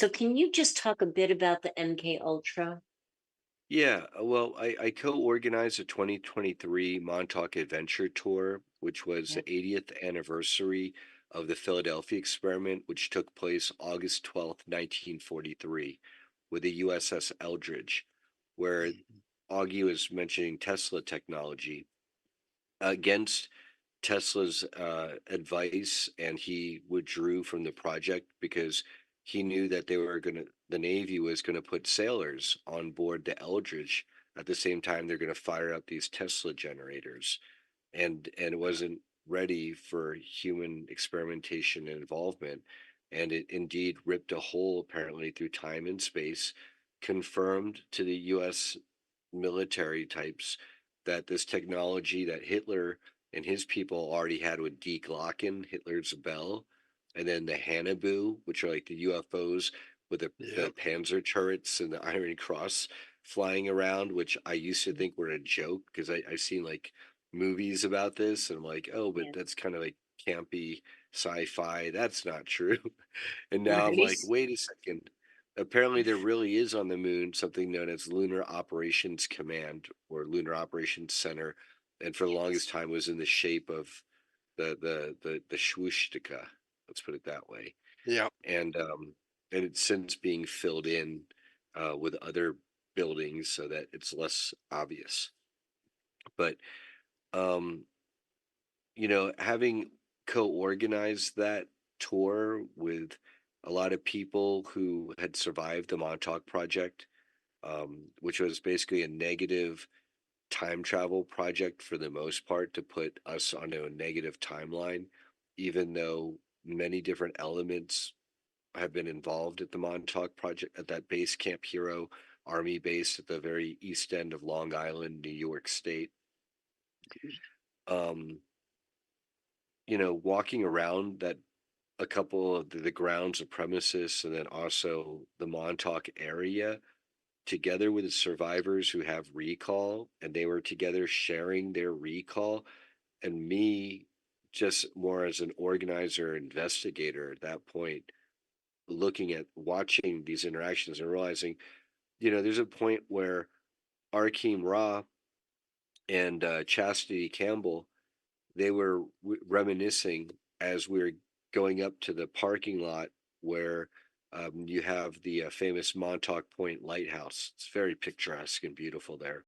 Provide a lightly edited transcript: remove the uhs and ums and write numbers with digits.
So can you just talk a bit about the MK Ultra? Yeah, well, I co-organized a 2023 Montauk Adventure Tour, which was Yeah. the 80th anniversary of the Philadelphia experiment, which took place August 12th, 1943, with the USS Eldridge, where Mhm. Augie was mentioning Tesla technology against Tesla's advice, and he withdrew from the project because he knew that the Navy was gonna put sailors on board the Eldridge at the same time they're gonna fire up these Tesla generators, and it wasn't ready for human experimentation and involvement, and it indeed ripped a hole apparently through time and space, confirmed to the U.S. military types that this technology that Hitler and his people already had with Die Glocken, Hitler's bell, and then the Hanabu, which are like the UFOs with the Yep. Panzer turrets and the Iron Cross flying around, which I used to think were a joke because I've seen like movies about this and I'm like, oh, but Yeah. that's kind of like campy sci-fi. That's not true. And now I'm like, Right. wait a second. Apparently, there really is on the moon something known as Lunar Operations Command or Lunar Operations Center, and for the Yes. longest time was in the shape of the swastika. Let's put it that way. Yep. And it's since being filled in with other buildings so that it's less obvious. But um, having co-organized that tour with a lot of people who had survived the Montauk Project, which was basically a negative time travel project for the most part to put us onto a negative timeline, even though many different elements have been involved at the Montauk Project at that base Camp Hero Army base at the very east end of Long Island, New York State. Um, walking around that a couple of the grounds of premises and then also the Montauk area together with the survivors who have recall, and they were together sharing their recall, and me just more as an organizer investigator at that point looking at watching these interactions and realizing there's a point where Arkeem Ra and Chastity Campbell, they were reminiscing as we were going up to the parking lot where you have the famous Montauk Point Lighthouse. It's very picturesque and beautiful there.